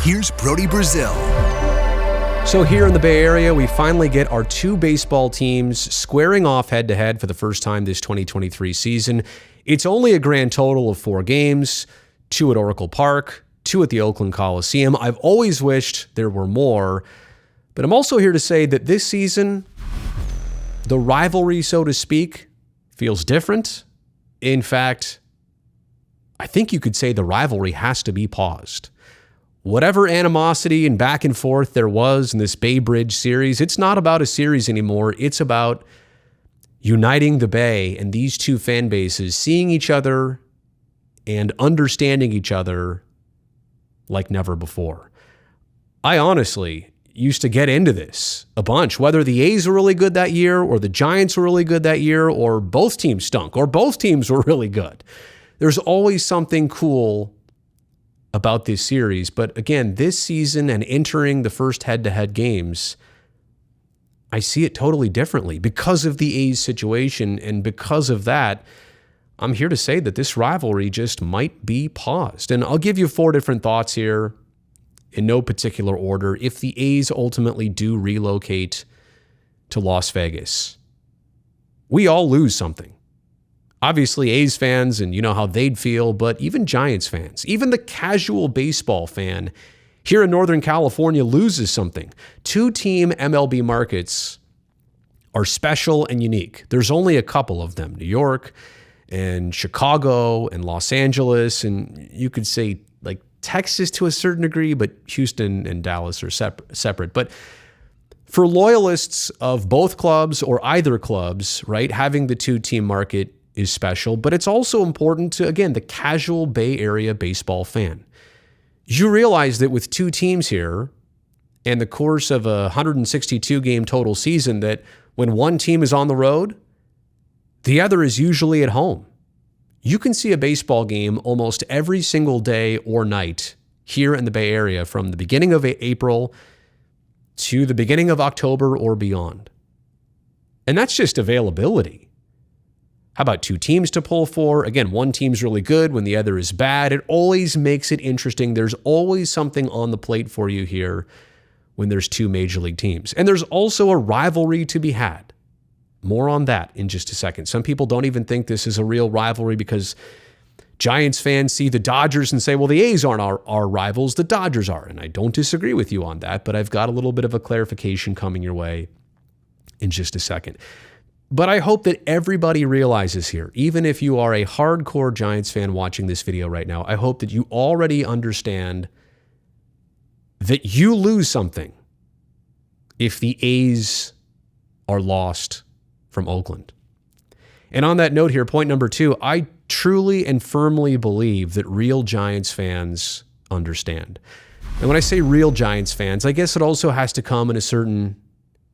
here's Brody Brazil. So here in the Bay Area, we finally get our two baseball teams squaring off head-to-head for the first time this 2023 season. It's only a grand total of 4 games, 2 at Oracle Park, 2 at the Oakland Coliseum. I've always wished there were more, but I'm also here to say that this season, the rivalry, so to speak, feels different. In fact, I think you could say the rivalry has to be paused. Whatever animosity and back and forth there was in this Bay Bridge series, it's not about a series anymore. It's about uniting the Bay and these two fan bases, seeing each other and understanding each other like never before. I honestly used to get into this a bunch, whether the A's were really good that year or the Giants were really good that year or both teams stunk or both teams were really good. There's always something cool about this series. But again, this season and entering the first head-to-head games, I see it totally differently because of the A's situation. And because of that, I'm here to say that this rivalry just might be paused. And I'll give you 4 different thoughts here in no particular order. If the A's ultimately do relocate to Las Vegas, we all lose something. Obviously, A's fans, and you know how they'd feel, but even Giants fans, even the casual baseball fan here in Northern California loses something. 2-team MLB markets are special and unique. There's only a couple of them, New York and Chicago and Los Angeles, and you could say like Texas to a certain degree, but Houston and Dallas are separate. But for loyalists of both clubs or either clubs, right, having the 2-team market is special, but it's also important to, again, the casual Bay Area baseball fan. You realize that with 2 teams here and the course of a 162-game total season, that when one team is on the road, the other is usually at home. You can see a baseball game almost every single day or night here in the Bay Area from the beginning of April to the beginning of October or beyond. And that's just availability. How about 2 teams to pull for? Again, one team's really good when the other is bad. It always makes it interesting. There's always something on the plate for you here when there's 2 major league teams. And there's also a rivalry to be had. More on that in just a second. Some people don't even think this is a real rivalry because Giants fans see the Dodgers and say, well, the A's aren't our rivals, the Dodgers are. And I don't disagree with you on that, but I've got a little bit of a clarification coming your way in just a second. But I hope that everybody realizes here, even if you are a hardcore Giants fan watching this video right now, I hope that you already understand that you lose something if the A's are lost from Oakland. And on that note here, point number 2, I truly and firmly believe that real Giants fans understand. And when I say real Giants fans, I guess it also has to come in a certain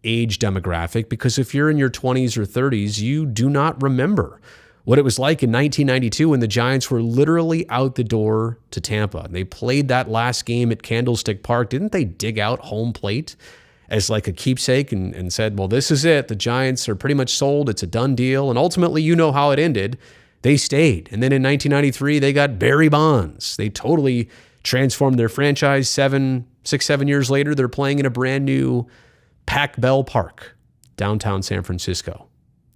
age demographic, because if you're in your 20s or 30s, you do not remember what it was like in 1992 when the Giants were literally out the door to Tampa. And they played that last game at Candlestick Park. Didn't they dig out home plate as like a keepsake and said, well, this is it. The Giants are pretty much sold. It's a done deal. And ultimately, you know how it ended. They stayed. And then in 1993, they got Barry Bonds. They totally transformed their franchise. 7 years later, they're playing in a brand new Pac Bell Park, downtown San Francisco.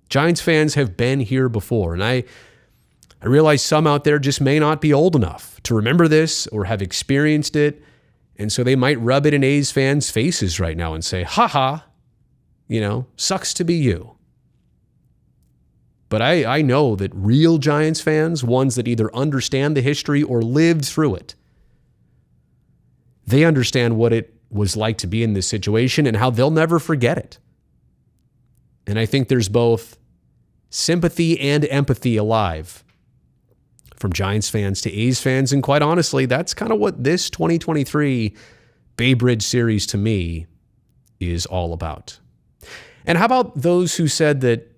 Giants fans have been here before, and I realize some out there just may not be old enough to remember this or have experienced it, and so they might rub it in A's fans' faces right now and say, ha, sucks to be you. But I know that real Giants fans, ones that either understand the history or lived through it, they understand what it was like to be in this situation and how they'll never forget it. And I think there's both sympathy and empathy alive from Giants fans to A's fans. And quite honestly, that's kind of what this 2023 Bay Bridge series to me is all about. And how about those who said that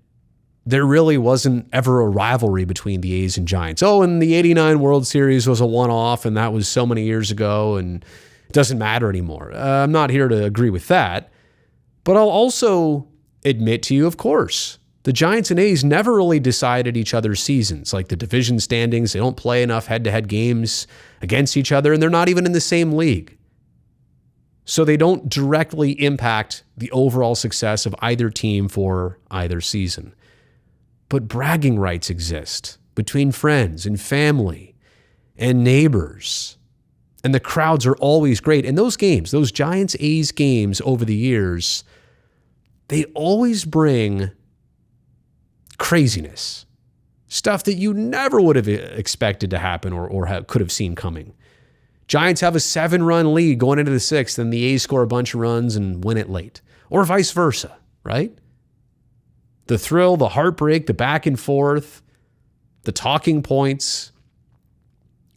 there really wasn't ever a rivalry between the A's and Giants? Oh, and the 89 World Series was a one-off and that was so many years ago and it doesn't matter anymore. I'm not here to agree with that, but I'll also admit to you, of course, the Giants and A's never really decided each other's seasons, like the division standings. They don't play enough head-to-head games against each other, and they're not even in the same league. so they don't directly impact the overall success of either team for either season. But bragging rights exist between friends and family and neighbors. And the crowds are always great. And those games, those Giants-A's games over the years, they always bring craziness. Stuff that you never would have expected to happen or could have seen coming. Giants have a 7-run lead going into the 6th, and the A's score a bunch of runs and win it late. Or vice versa, right? The thrill, the heartbreak, the back and forth, the talking points.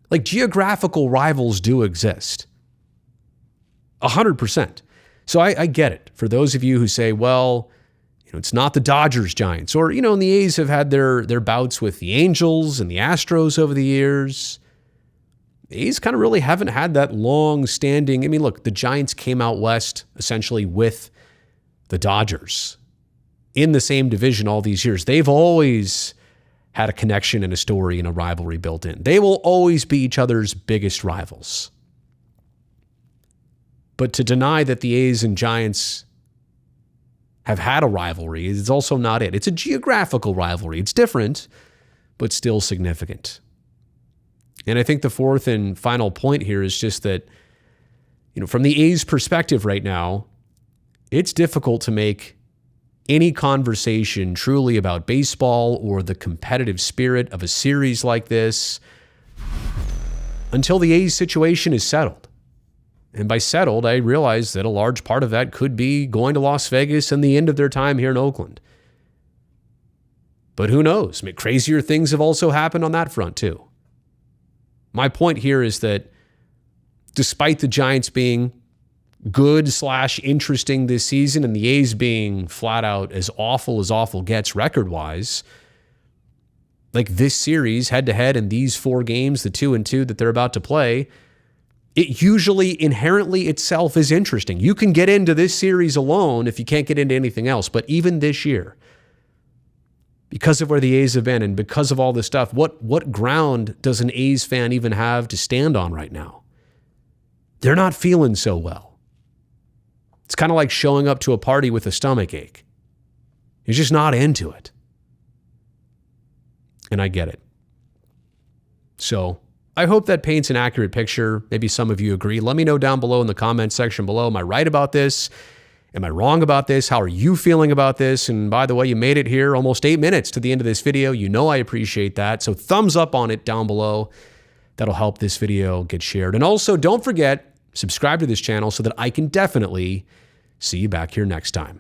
Like, geographical rivals do exist. 100%. So I get it. For those of you who say, well, it's not the Dodgers Giants, or, and the A's have had their bouts with the Angels and the Astros over the years. The A's kind of really haven't had that long-standing. I mean, look, the Giants came out west essentially with the Dodgers in the same division all these years. They've always had a connection and a story and a rivalry built in. They will always be each other's biggest rivals. But to deny that the A's and Giants have had a rivalry is also not it. It's a geographical rivalry. It's different, but still significant. And I think the fourth and final point here is just that, from the A's perspective right now, it's difficult to make any conversation truly about baseball or the competitive spirit of a series like this until the A's situation is settled. And by settled, I realize that a large part of that could be going to Las Vegas and the end of their time here in Oakland. But who knows? I mean, crazier things have also happened on that front too. My point here is that despite the Giants being good/interesting this season and the A's being flat out as awful gets record-wise, like this series head-to-head in these 4 games, the 2-2 that they're about to play, it usually inherently itself is interesting. You can get into this series alone if you can't get into anything else. But even this year, because of where the A's have been and because of all this stuff, what ground does an A's fan even have to stand on right now? They're not feeling so well. It's kind of like showing up to a party with a stomach ache. You're just not into it. And I get it. So I hope that paints an accurate picture. Maybe some of you agree. Let me know down below in the comment section below. Am I right about this? Am I wrong about this? How are you feeling about this? And by the way, you made it here almost 8 minutes to the end of this video. You know I appreciate that. So thumbs up on it down below. That'll help this video get shared. And also, don't forget, subscribe to this channel so that I can definitely see you back here next time.